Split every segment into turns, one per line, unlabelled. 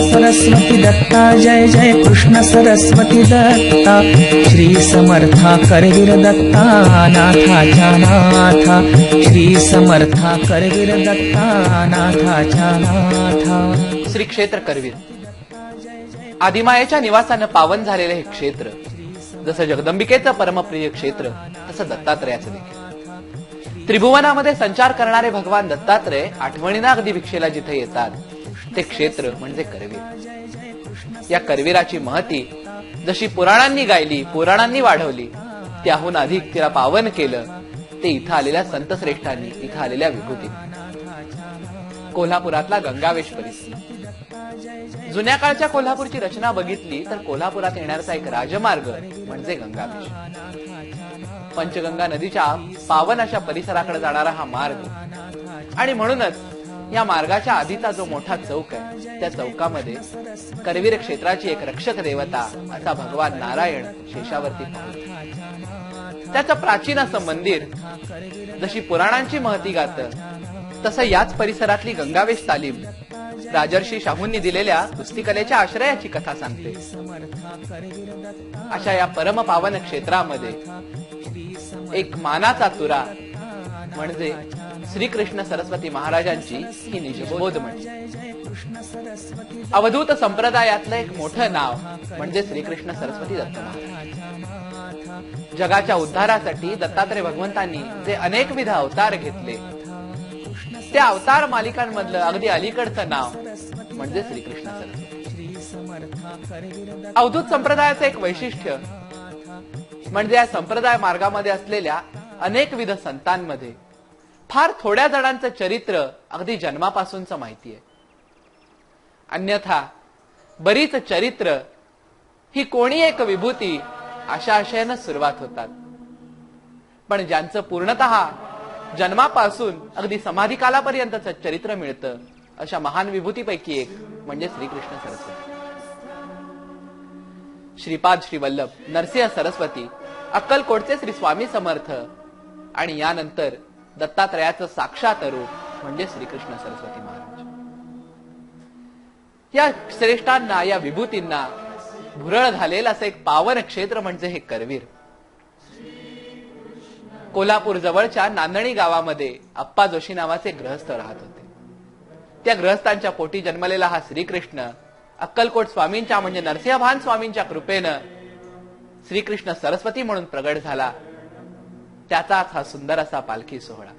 सरस्वती दत्ता जय जय कृष्ण सरस्वती दत्ता श्री समर्था करवीर दत्ता नाथाच्या नाथा श्री समर्था करवीर दत्ता नाथाच्या नाथा।
श्री क्षेत्र करवीर आदिमायेच्या निवासानं पावन झालेले हे क्षेत्र जसं जगदंबिकेचं परमप्रिय क्षेत्र तसं दत्तात्रयाचं देखील। त्रिभुवनामध्ये संचार करणारे भगवान दत्तात्रय आठवणीनं अगदी भिक्षेला जिथे येतात ते क्षेत्र म्हणजे करवीर। या करवीराची महती जशी पुराणांनी गायली, पुराणांनी वाढवली, त्याहून अधिक तिला पावन केलं ते इथं आलेल्या संत श्रेष्ठांनी, इथं आलेल्या विभूतींनी। कोल्हापुरातला गंगावेश परिसर। जुन्या काळच्या कोल्हापूरची रचना बघितली तर कोल्हापुरात येणारचा एक राजमार्ग म्हणजे गंगावेश। पंचगंगा नदीच्या पावन अशा परिसराकडे जाणारा हा मार्ग आणि म्हणूनच या मार्गाच्या आधीचा जो मोठा चौक आहे त्या चौकामध्ये करवीर क्षेत्राची एक रक्षक देवता असा भगवान नारायण शेषावरती पाहतो। त्याचं प्राचीन असं मंदिर जशी पुराणांची महती गातं तसं याच परिसरातली गंगावेश तालीम राजर्षी शाहूंनी दिलेल्या कुस्तीकलेच्या आश्रयाची कथा सांगते। अशा या परम पावन क्षेत्रामध्ये एक मानाचा तुरा म्हणजे श्रीकृष्ण सरस्वती महाराजांची ही निजबोध म्हणजे। अवधूत संप्रदायातलं एक मोठं नाव म्हणजे श्रीकृष्ण सरस्वती दत्त महाराज। जगाच्या उद्धारासाठी दत्तात्रय भगवंतांनी जे अनेकविध अवतार घेतले त्या अवतार मालिकांमधलं अगदी अलीकडचं नाव म्हणजे श्रीकृष्ण सरस्वती। अवधूत संप्रदायाचं एक वैशिष्ट्य म्हणजे या संप्रदाय मार्गामध्ये असलेल्या अनेकविध संतांमध्ये फार थोड्या जणांचं चरित्र अगदी जन्मापासूनच माहिती आहे। अन्यथा बरीच चरित्र ही कोणी एक विभूती अशा आशयानं सुरुवात होतात, पण ज्यांचं पूर्णतः जन्मापासून अगदी समाधिकालापर्यंतचं चरित्र मिळतं अशा महान विभूतीपैकी एक म्हणजे श्रीकृष्ण सरस्वती। श्रीपाद श्री वल्लभ नरसिंह सरस्वती, अक्कलकोटचे श्री स्वामी समर्थ आणि यानंतर दत्तात्रयाचं साक्षात रूप म्हणजे श्रीकृष्ण सरस्वती महाराज। या श्रेष्ठांना, या विभूतींना भुरळ घालेल असं एक पावन क्षेत्र म्हणजे हे करवीर। कोल्हापूर जवळच्या नांदणी गावामध्ये अप्पा जोशी नावाचे गृहस्थ राहत होते। त्या गृहस्थांच्या पोटी जन्मलेला हा श्रीकृष्ण अक्कलकोट स्वामींच्या म्हणजे नरसिंहभान स्वामींच्या कृपेनं श्रीकृष्ण सरस्वती म्हणून प्रगट झाला। त्याचाच हा सुंदर असा पालखी सोहळा।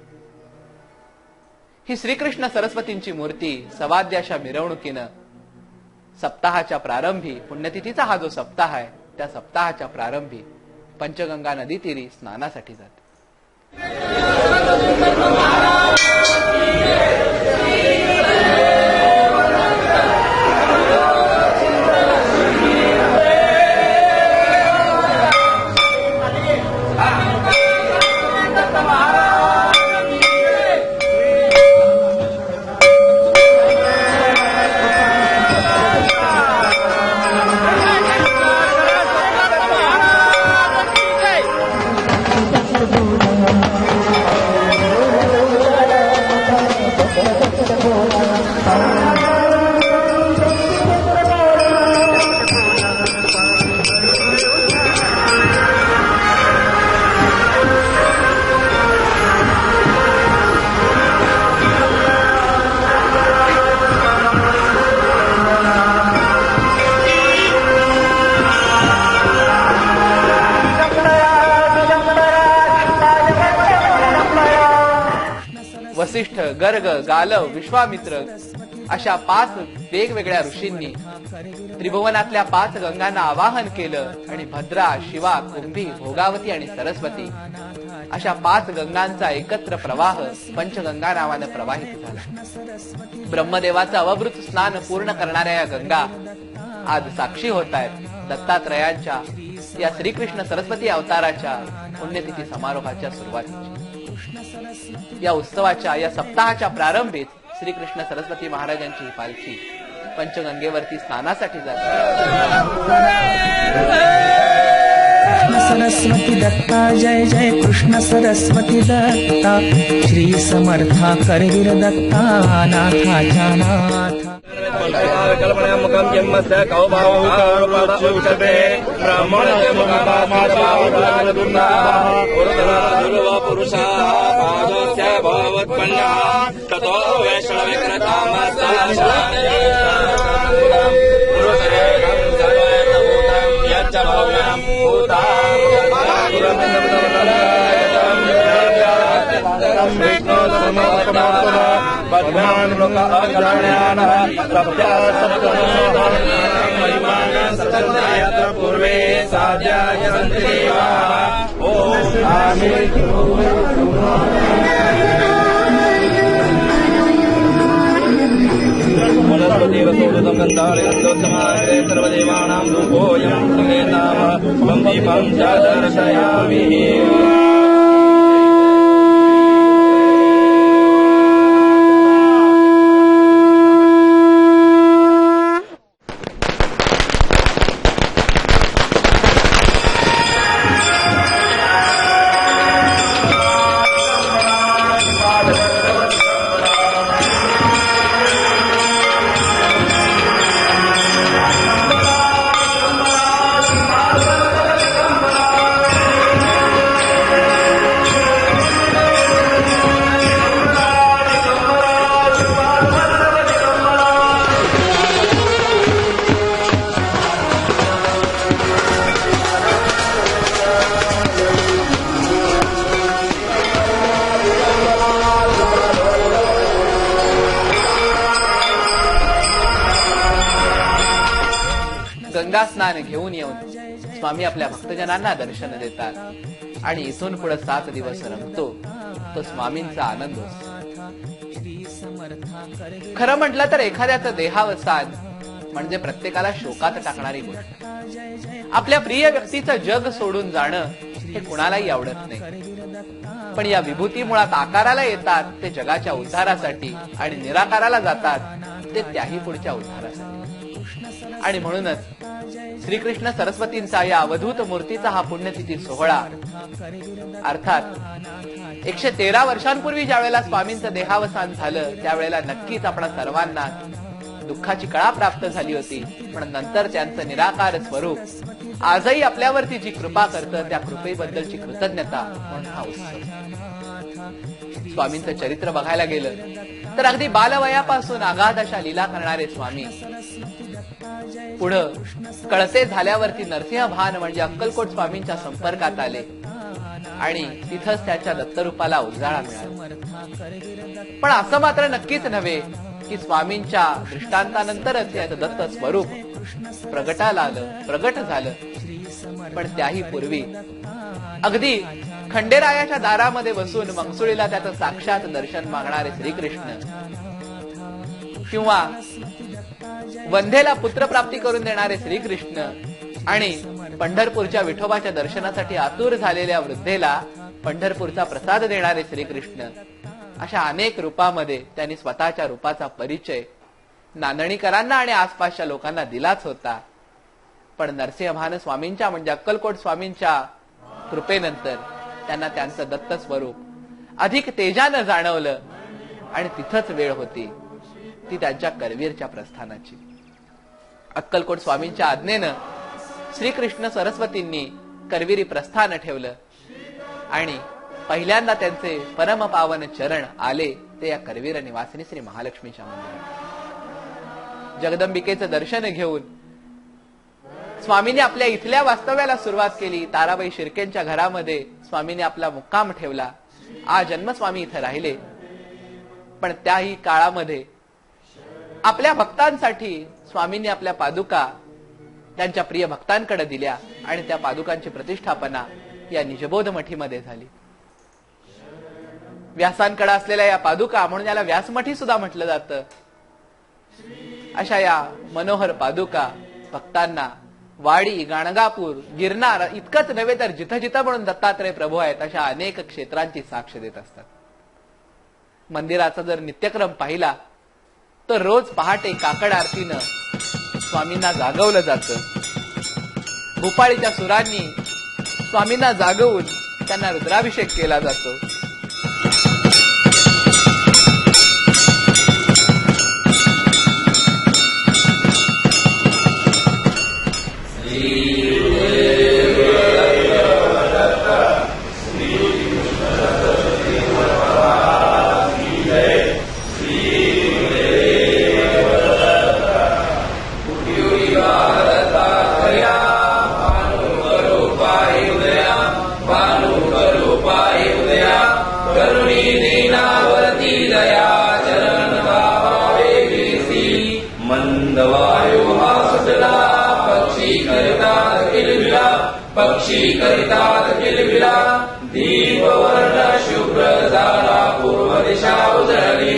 ही श्रीकृष्ण सरस्वतींची मूर्ती सवाद्य अशा मिरवणुकीनं सप्ताहाच्या प्रारंभी, पुण्यतिथीचा हा जो सप्ताह आहे त्या सप्ताहाच्या प्रारंभी पंचगंगा नदी तीरी स्नानासाठी जाते। वसिष्ठ, गर्ग, गालव, विश्वामित्र अशा 5 वेगवेगळ्या ऋषींनी त्रिभुवनातल्या 5 गंगांना आवाहन केलं आणि भद्रा, शिवा, कुंभी, भोगावती आणि सरस्वती अशा 5 गंगांचा एकत्र प्रवाह पंचगंगा नावानं प्रवाहित झाला। ब्रह्मदेवाचं अवभृत स्नान पूर्ण करणाऱ्या या गंगा आज साक्षी होत आहेत दत्तात्रयांच्या या श्रीकृष्ण सरस्वती अवताराच्या पुण्यतिथी समारोहाच्या सुरुवातीची। या उत्सवाच्या, या सप्ताहाच्या प्रारंभीच श्रीकृष्ण सरस्वती महाराजांची ही पालखी पंचगंगेवरती स्नानासाठी जाते।
कृष्ण सरस्वती दत्ता जय जय कृष्ण सरस्वती दत्ता श्री समर्था करवीर दत्ता नाथाच्या नाथा।
कल्पना मुखम जन्मस्य कौभावुच्यते ब्राह्मण पुरुषः पादोस्य भवत्पन्ना ततो पूर्वे साध्याय सन्ति देवाः वनस्पतिवसोदं गन्धारगन्धोत्तमाग्रे सर्वदेवानां रूपोऽयं समेताः त्वं दीपं च दर्शयामि
गंगा स्नान घेऊन येऊन स्वामी आपल्या भक्तजनांना दर्शन देतात आणि इथून पुढे 7 दिवस रमतो तो स्वामींचा आनंद असतो. खरं म्हटलं तर एखाद्याचं देहावसान म्हणजे प्रत्येकाला शोकात टाकणारी गोष्ट. आपल्या प्रिय व्यक्तीचं जग सोडून जाणं हे कुणालाही आवडत नाही, पण या विभूती मुळात आकाराला येतात ते जगाच्या उद्धारासाठी आणि निराकाराला जातात ते त्याही पुढच्या उद्धारासाठी. आणि म्हणूनच श्रीकृष्ण सरस्वतींचा या अवधूत मूर्तीचा हा पुण्यतिथी सोहळा अर्थात 113 वर्षांपूर्वी ज्या वेळेला स्वामींचं देहावसान झालं त्यावेळेला नक्कीच आपणा सर्वांना दुःखाची कळा प्राप्त झाली होती, पण नंतर त्यांचं निराकार स्वरूप आजही आपल्यावरती जी कृपा करतं त्या कृपेबद्दलची कृतज्ञता म्हणून हा उत्सव. स्वामींचं चरित्र बघायला गेलं तर अगदी बालवयापासून अगाध अशा लीला करणारे स्वामी पुढं कळसे झाल्यावरती नरसिंह भान म्हणजे अक्कलकोट स्वामींच्या संपर्कात आले आणि तिथंच त्याच्या दत्तरूपाला उजाळा मिळाला. पण असं मात्र नक्कीच नव्हे की स्वामींच्या दृष्टांतानंतरच याचं दत्त स्वरूप प्रगट झालं, पण त्याही पूर्वी अगदी खंडेरायाच्या दारामध्ये बसून मंगसुळीला त्याचं साक्षात दर्शन मागणारे श्रीकृष्ण किंवा वंध्येला पुत्रप्राप्ती करून देणारे श्रीकृष्ण आणि पंढरपूरच्या विठोबाच्या दर्शनासाठी आतुर झालेल्या वृद्धेला पंढरपूरचा प्रसाद देणारे श्रीकृष्ण अशा अनेक रूपामध्ये त्यांनी स्वतःच्या रूपाचा परिचय नांदणीकरांना आणि आसपासच्या लोकांना दिलाच होता. पण नरसिंहभान स्वामींच्या म्हणजे अक्कलकोट स्वामींच्या कृपेनंतर त्यांना त्यांचं दत्त स्वरूप अधिक तेजानं जाणवलं आणि तिथंच वेळ होती ती त्यांच्या करवीरच्या प्रस्थानाची. अक्कलकोट स्वामींच्या आज्ञेनं श्रीकृष्ण सरस्वतींनी करवीरी प्रस्थान ठेवलं आणि पहिल्यांदा त्यांचे परमपावन चरण आले ते या करवीर निवासिनी श्री महालक्ष्मीच्या मंदिरात. जगदंबिकेचं दर्शन घेऊन स्वामींनी आपल्या इथल्या वास्तव्याला सुरुवात केली. ताराबाई शिर्केंच्या घरामध्ये स्वामींनी आपला मुक्काम ठेवला. जन्म स्वामी इथं राहिले, पण त्याही काळामध्ये आपल्या भक्तांसाठी स्वामींनी आपल्या पादुका त्यांच्या प्रिय भक्तांकडे दिल्या आणि त्या पादुकांची प्रतिष्ठापना या निजबोध मठीमध्ये झाली. व्यासांकडे असलेल्या या पादुका म्हणून याला व्यासमठी सुद्धा म्हटलं जातं. अशा या मनोहर पादुका भक्तांना वाडी, गाणगापूर, गिरनार इतकंच नव्हे तर जिथं जिथं म्हणून दत्तात्रय प्रभू आहेत अशा अनेक क्षेत्रांची साक्ष देत असतात. मंदिराचा जर नित्यक्रम पाहिला तर रोज पहाटे काकड आरतीनं स्वामींना जागवलं जातं. भूपाळीच्या सुरांनी स्वामींना जागवून त्यांना रुद्राभिषेक केला जातो.
मंदवायो हा सजला पक्षी करितात किलबिला पक्षी करितात किलबिला दीपवर्ण शुभ्र झाला पूर्व दिशा उजळली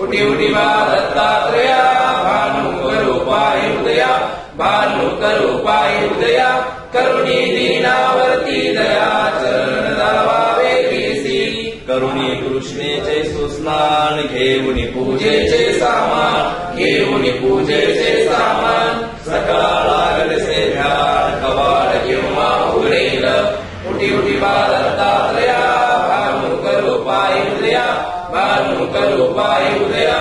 उठी उठी वा दत्तात्रया भानुकरूपाय उदया भानुकरूपाय उदया करुणी दीनावरती दया चरण दावावे केसी करुणी कृष्णेचे सुस्नान घेऊन पूजेचे सामान घेऊन पूजेचे सामान सकाळ लागलसे ध्यान कवाड किंवा उघडेल उठी उठी वा दत्तात्रया भानुकरूपाय उदया भानुकरूपाय उदया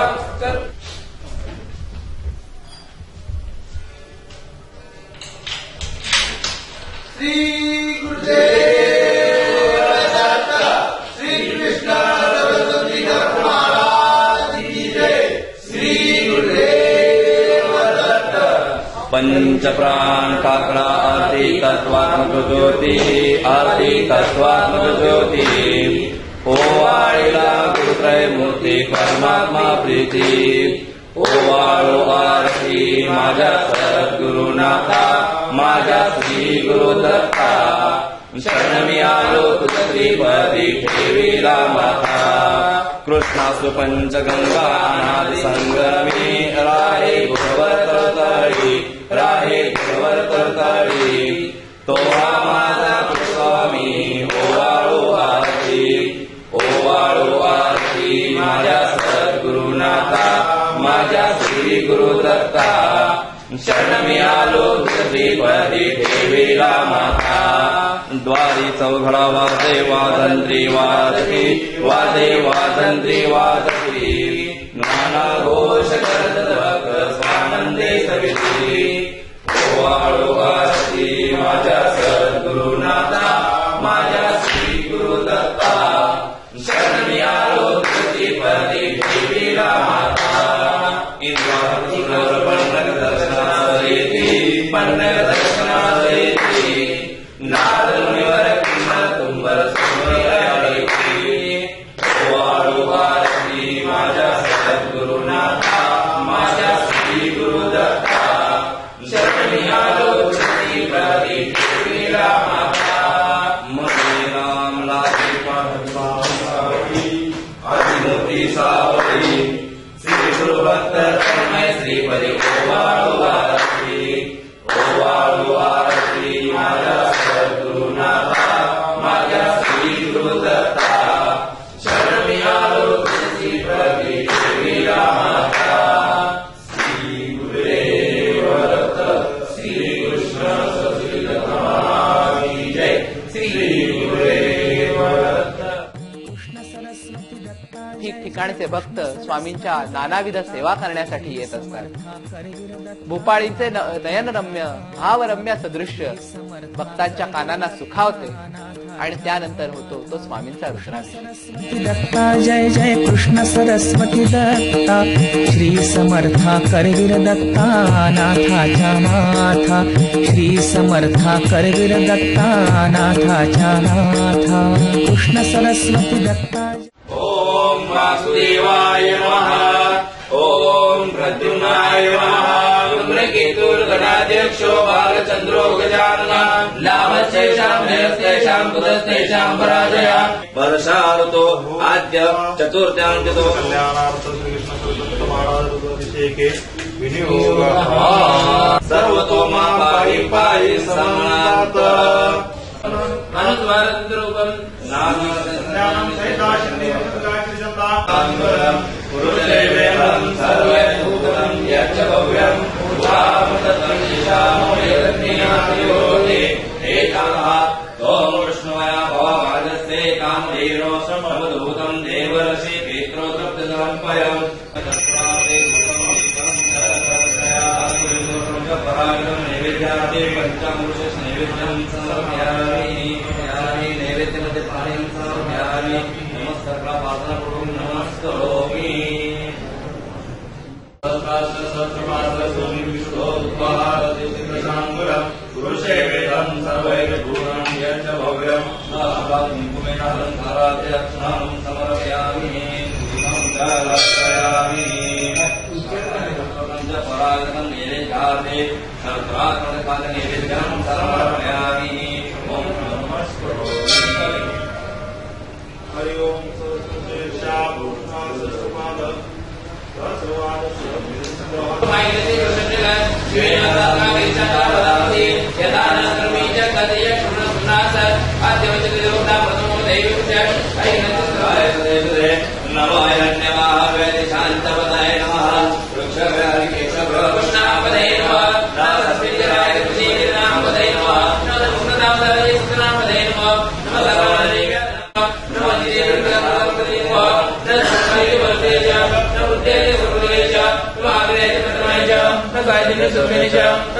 श्री गुरुदेव दत्त श्री कृष्ण सरस्वती महाराज की जय श्री गुरुदेव दत्त पंचप्राण काकडा आरती तत्वात्मक ज्योती आरती तत्वात्मक ज्योती ओवाळीला गुरुत्रय मूर्ती परमात्मा प्रीती ओवाळो आरती माझ्या सद्गुरुनाथा माझ्या श्री गुरु दत्ता शरणमी आलो तुझीपदी ठेवीला माथा कृष्णासु पंचगंगा नादी संगमी राहे गुरुवर्त तळी राहे गुरुवर्त तळी तो हा माझा स्वामी ओवाळो आरती माझ्या सद्गुरुनाथा माझ्या श्री गुरु दत्ता शरणमी आलो तुझीपदी ठेवीला माथा द्वारी चौघडा वादे वादंत्री वादकी वादे वादंत्री वादकी नाना घोष करत भक्त स्वानंदे सवित्री ओवाळो आरती माझ्या सद्गुरुनाथा माझ्या श्री गुरु दत्ता शरणमी आलो तुझीपदी ठेवीला माथा इंद्रावती पन्नग दर्शनालयती पन्नग दर्शनालयती नाद मुनिवर किंमत तुंबर सुमयालयती ओवाळो आरती माझ्या सद्गुरुनाथा माझ्या श्री गुरु दत्ता शरणमी आलो तुझीपदी ठेवीला माथा मने राम लागे पाठी आदिमूर्ती सावळी श्री गुरु भक्त तन्मय श्रीपदी ओवाळो आरती माझ्या सद्गुरुनाथा माझ्या श्री गुरु दत्ता शरणमी आलो तुझीपदी ठेवीला माथा श्री गुरुदेव दत्त श्री कृष्ण सरस्वती महाराज की जय श्री गुरुदेव दत्त
ठिकठिकाणचे भक्त स्वामींच्या नानाविध सेवा करण्यासाठी येत असतात भूपाळीचे नयनरम्य भावरम्य सदृश्य भक्तांच्या कानांना सुखावते आणि त्यानंतर होतो तो स्वामींचा रुद्राभिषेक
दत्ता जय जय कृष्ण सरस्वती दत्ता श्री समर्था करवीर दत्ता नाथाच्या नाथा श्री समर्था करवीर दत्ता नाथाच्या नाथा कृष्ण सरस्वती दत्ता
ओम वासुदेवाय नमः ओम प्रद्युम्नाय नमः इंद्रकेतुर्गणाध्यक्षो बालचंद्रो गजानन लाभशेषां निरस्तेषां पुरस्तेषां पराजया वर्षाऋतो आद्य चतुर्थ्यान्तितो
कल्याणार्थ श्रीकृष्ण सरस्वती महाराज रुद्राभिषेके विनियोगः
सर्वतो मां पाहि पाहि समनात् अनुद्वारद्रूपं नाम पुरुषदेवेन सर्वभूतं यच्च भव्यं उदामततं ईशामोयरत्नीयातियोगे एकाः त्वं विष्णुया भवभागस्ते कामधेनो समवधूतं देवर्षि पित्रोतप्तसमर्पयम् नैवेद्यादि पञ्चामृष नैवेद्यं समर्पयामि नैवेद्यमध्ये पाणिं समर्पयामि नमस्कारपूर्वकं नमस्करोमि पुरुषे वेदं सर्वैर्भूतं यच्च भव्यं कुङ्कुमेन अलङ्काराद्यक्षणं समर्पयामि परागतं नैवेद्यार्थे सर्वत्रात्मकं नैवेद्यं समर्पयामि। ॐ नमः शिवाय।
हरि ओम सरस्वती शाभूषा सरस्वपाद सरस्वाद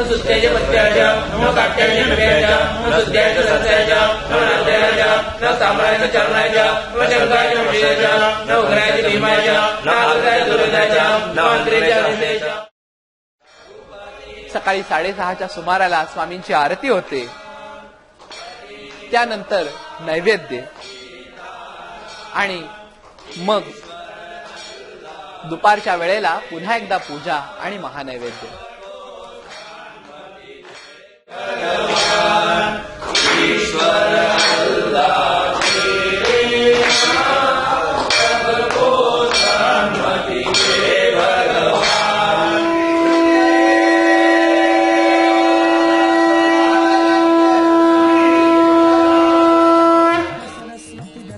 सुस्त्याच्या पत्त्याच्या न काट्याच्या नव्याच्या न सुद्ध्याच्या सत्याच्या न नांद्याच्या न सांबळाच्या चरणाच्या न शंकाच्या विषयाच्या न उघराच्या भीमाच्या न आग्राच्या दुर्वेदाच्या न अंतरेच्या हृदयाच्या.
सकाळी 6:30च्या सुमाराला स्वामींची आरती होते. त्यानंतर नैवेद्य आणि मग दुपारच्या वेळेला पुन्हा एकदा पूजा आणि महानैवेद्य.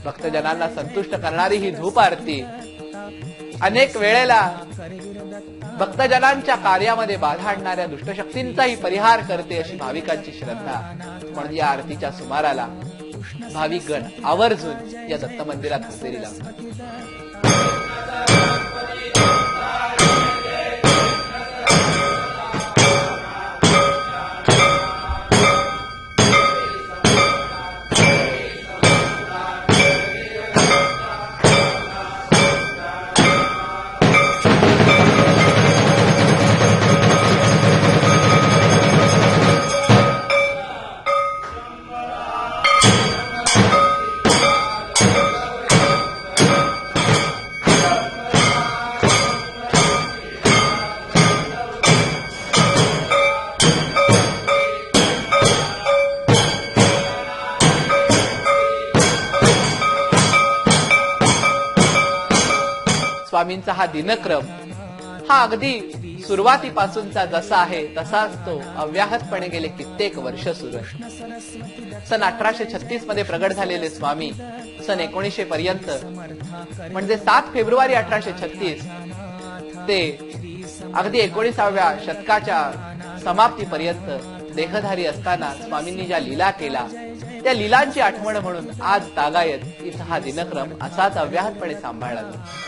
भक्तजनांना संतुष्ट करणारी ही धूप आरती अनेक वेळेला भक्तजनांच्या कार्यामध्ये बाधा आणणाऱ्या दुष्टशक्तींचाही परिहार करते अशी भाविकांची श्रद्धा. म्हणून या आरतीच्या सुमाराला भाविकगण आवर्जून या दत्त मंदिरात हजेरी लावतात. स्वामींचा हा दिनक्रम हा अगदी सुरुवातीपासूनचा जसा आहे तसाच तो अव्याहतपणे गेले कित्येक वर्ष सुरू आहे. सन 1836 मध्ये प्रगट झालेले स्वामी सन 1900 पर्यंत म्हणजे 7 फेब्रुवारी 1836 ते अगदी 19व्या शतकाच्या समाप्तीपर्यंत देहधारी असताना स्वामींनी ज्या लीला केला त्या लीलांची आठवण म्हणून आज तागायत इथं हा दिनक्रम असाच अव्याहतपणे सांभाळला जातो.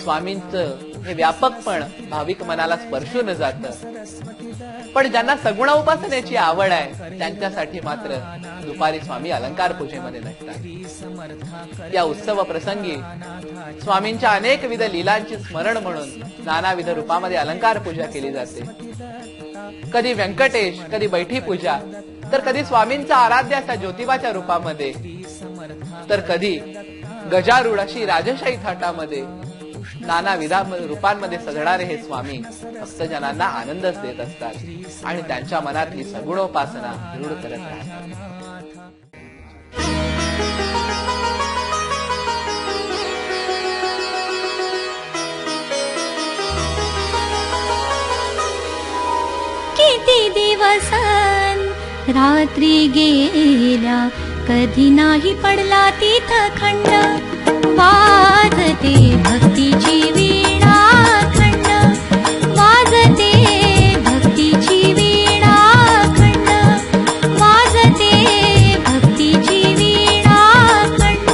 स्वामींचं हे व्यापकपण भाविक मनाला स्पर्शून जातं. पण ज्यांना सगुण उपासनेची आवड आहे त्यांच्यासाठी मात्र दुपारी स्वामी अलंकार पूजेमध्ये नसतात. या उत्सव प्रसंगी स्वामींच्या अनेकविध लीलांची स्मरण म्हणून नानाविध रूपामध्ये अलंकार पूजा केली जाते. कधी व्यंकटेश, कधी बैठी पूजा, तर कधी स्वामींचा आराध्य असा ज्योतिबाच्या रूपामध्ये, तर कधी गजारूढ अशी राजशाही थाटामध्ये नाना विधा रूपांमध्ये सजणारे हे स्वामी भक्तजनांना आनंदच देत असतात आणि त्यांच्या मनातली सगुणोपासना दृढ करत राहतात.
सन रात्री गेल्या कधी नाही पडला तीथ खंड वाजते भक्तीची वीणा खंड वाजते भक्तीची वीणा खंड वाजते भक्तीची वीणा खंड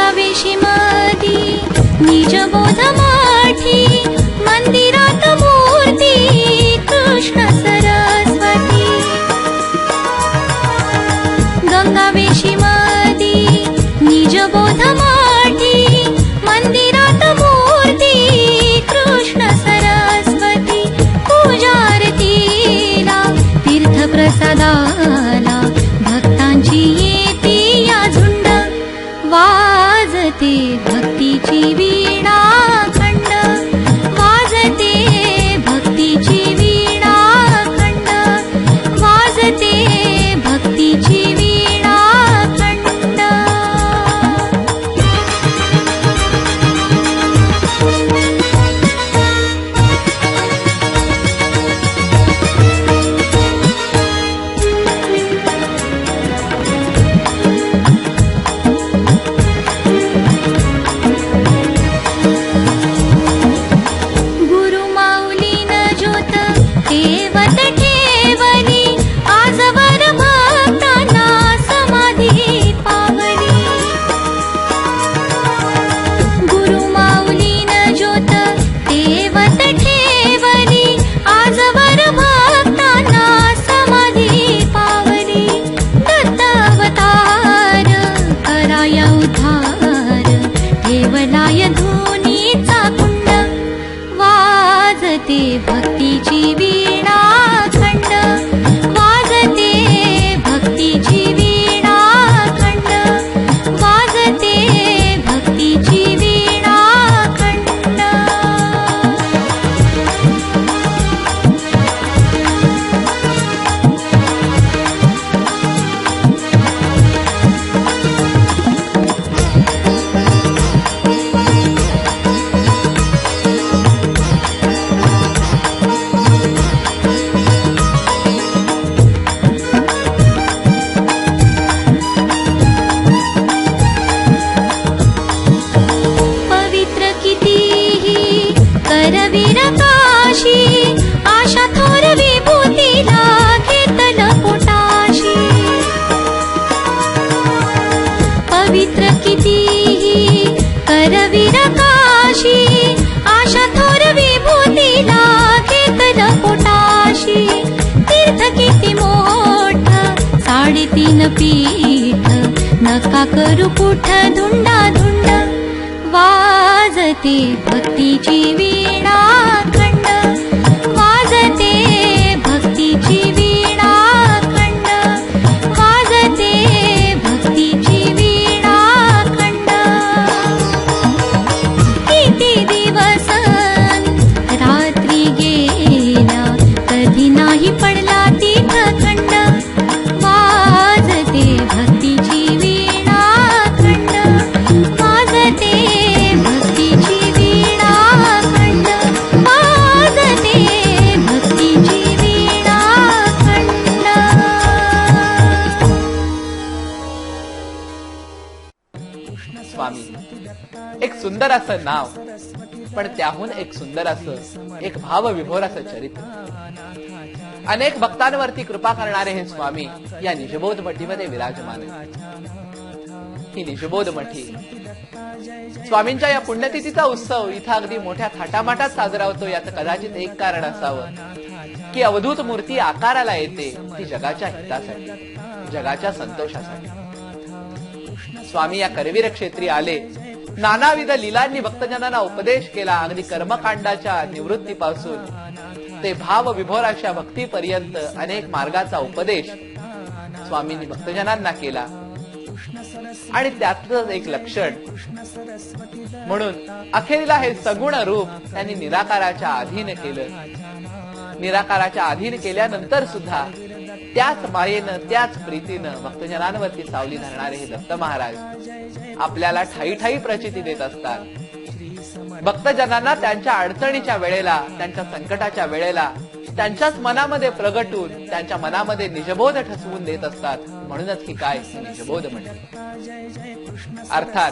गंगावेशीमधी निजबोध माठी मंदिरात मूर्ती कृष्ण सरस्वती गंगावेशीमधी निजबोध माठी मंदिरात मूर्ती कृष्ण सरस्वती पूजारतीला तीर्थप्रसादाला भक्तांची येती या झुंड वाजते भक्तीची वीणा खंड वाजते भक्तीची वीणा खंड वाजते भक्तीची वीणा खंड गुरुमाऊलीन ज्योत ठेवत ठेवली आजवर भक्तांना समाधी पावली गुरुमाऊलीन ज्योत ठेवत ठेवली आजवर भक्तांना समाधी पावली दत्तावतार कराया उद्धार ठेवलाय धुनीचा कुंड वाजते भक्तीची वीणा खंड वाजते भक्तीची वीणा खंड वाजते भक्तीची वीणा खंड पवित्र कितीही करवीर काशी आशा थोर विभूतीला घेतल पोटाशी पवित्र कितीही करवीर काशी आशा थोर विभूतीला घेतल पोटाशी तीर्थ किती मोठ 3.5 पीठ नका करू कुठ धुंडा धुंड वाजते भक्तीची वीणा खंड वाजते भक्तीची वीणा खंड वाजते भक्तीची वीणा खंड किती दिवस रात्री गेल्या कधी नाही पडला तीथ खंड वाजते भक्तीची वीणा खंड वाजते भक्तीची वीणा खंड वाजते भक्तीची वीणा खंड
स्वामी एक सुंदर असं नाव पण त्याहून एक सुंदर असं एक भावविभोर असं चरित्र अनेक भक्तांवरती कृपा करणारे हे स्वामी या निजबोध मठीमध्ये विराजमान आहेत। ही निजबोध मठी स्वामींच्या या पुण्यतिथीचा उत्सव इथं अगदी मोठ्या थाटामाटात साजरा होतो याचं कदाचित एक कारण असावं की अवधूत मूर्ती आकाराला येते ती जगाच्या हितासाठी जगाच्या संतोषासाठी। स्वामी या करवीर क्षेत्री आले, नानाविध लीलांनी भक्तजनांना उपदेश केला, अगदी कर्मकांडाच्या निवृत्तीपासून ते भाव विभोर अशा भक्तीपर्यंत अनेक मार्गाचा उपदेश स्वामींनी भक्तजनांना केला. आणि त्यातलं एक लक्षण म्हणून अखेरीला हे सगुण रूप त्यांनी निराकाराच्या अधीन केलं. निराकाराच्या अधीन केल्यानंतर सुद्धा त्याच मायेनं, त्याच प्रीतीनं भक्तजनांवरती सावली धरणारे हे दत्त महाराज आपल्याला ठाई ठाई प्रचिती देत असतात. भक्तजनांना त्यांच्या अडचणीच्या वेळेला, त्यांच्या संकटाच्या वेळेला त्यांच्याच मनामध्ये प्रगटून त्यांच्या मनामध्ये निजबोध ठसवून देत असतात. म्हणूनच ही काय निजबोध म्हणते. अर्थात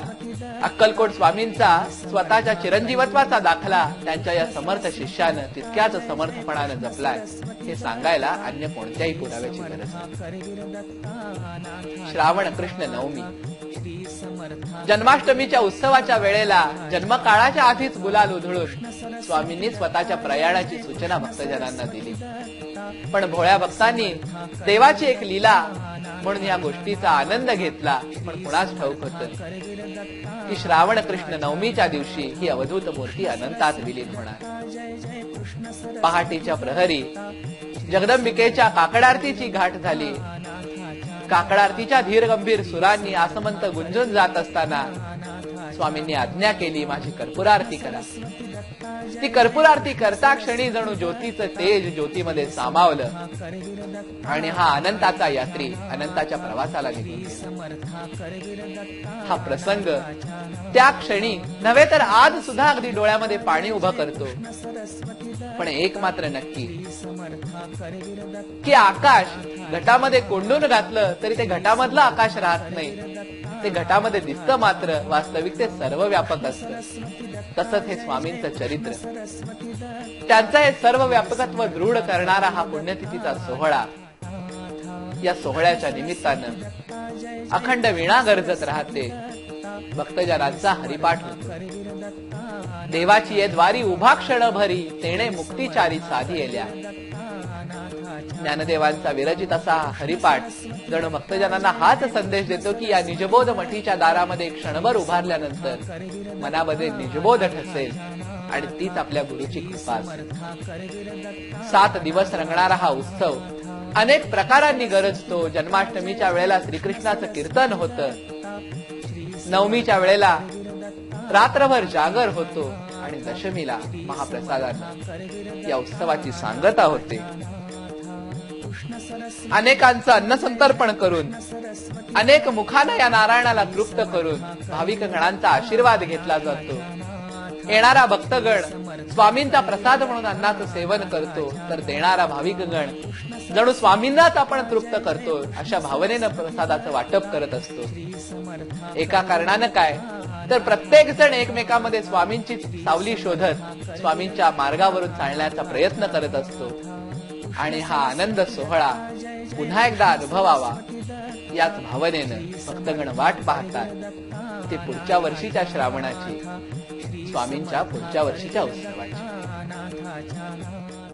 अक्कलकोट स्वामींचा स्वतःच्या चिरंजीवत्वाचा दाखला त्यांच्या या समर्थ शिष्यानं तितक्याच समर्थपणानं जपलाय हे सांगायला अन्य कोणत्याही पुराव्याची गरज नाही. श्रावण कृष्ण नवमी जन्माष्टमीच्या उत्सवाच्या वेळेला जन्मकाळाच्या आधीच गुलाल उधळून स्वामींनी स्वतःच्या प्रयाणाची सूचना भक्तजनांना दिली. पण भोळ्या भक्तांनी देवाची एक लीला म्हणून या गोष्टीचा आनंद घेतला. पण कुणास ठाऊक होतं की श्रावण कृष्ण नवमीच्या दिवशी ही अवधूत मूर्ती अनंतात विलीन होणार. पहाटेच्या प्रहरी जगदंबिकेच्या काकडारतीची घाट झाली. काकडारतीच्या धीर गंभीर सुरांनी आसमंत गुंजून जात असताना स्वामींनी आज्ञा केली, माझी कर्पूरारती करा. ती कर्पूरारती करता क्षणी जणू ज्योतीचं तेज ज्योतीमध्ये सामावलं आणि हा अनंताचा यात्री अनंताच्या प्रवासाला निघून. हा प्रसंग त्या क्षणी नव्हे तर आज सुद्धा अगदी डोळ्यामध्ये पाणी उभं करतो. पण एक मात्र नक्की की आकाश घटामध्ये कोंडून घातलं तरी ते घटामधलं आकाश राहत नाही. ते घटामध्ये दिसतं मात्र वास्तविक ते सर्व व्यापक असतं. तसंच हे स्वामींचं चरित्र, त्यांचं हे सर्व व्यापकत्व दृढ करणारा हा पुण्यतिथीचा सोहळा. या सोहळ्याच्या निमित्तानं अखंड वीणा गरजत राहते. भक्तजनांचा हरिपाठ होतो. देवाची ये द्वारी उभा क्षण भरी तेणे मुक्तिचारी साधी येल्या. ज्ञानदेवांचा विरचित असा हरिपाठ जणू भक्तजनांना हाच संदेश देतो की या निजबोध मठीच्या दारामध्ये क्षणभर उभारल्यानंतर मनामध्ये निजबोध ठसेल आणि तीच आपल्या गुरुची कृपा असेल. 7 दिवस रंगणारा हा उत्सव अनेक प्रकारांनी गरजतो. जन्माष्टमीच्या वेळेला श्रीकृष्णाचं कीर्तन होतं. नवमीच्या वेळेला रात्रभर जागर होतो आणि दशमीला महाप्रसादानं या उत्सवाची सांगता होते. अनेकांचं अन्नसंतर्पण करून अनेक मुखानं या नारायणाला तृप्त करून भाविक गणांचा आशीर्वाद घेतला जातो. येणारा भक्तगण स्वामींचा प्रसाद म्हणून अन्नाचं सेवन करतो तर देणारा भाविकगण जणू स्वामींनाच आपण तृप्त करतो अशा भावनेनं प्रसादाचं वाटप करत असतो. एका कारणानं काय तर प्रत्येक जण एकमेकांमध्ये स्वामींची सावली शोधत स्वामींच्या मार्गावरून चालण्याचा प्रयत्न करत असतो. आणि हा आनंद सोहळा पुन्हा एकदा अनुभवावा याच भावनेनं भक्तगण वाट पाहतात ते पुढच्या वर्षीच्या श्रावणाची, स्वामींच्या पुढच्या वर्षीच्या उत्सवाची.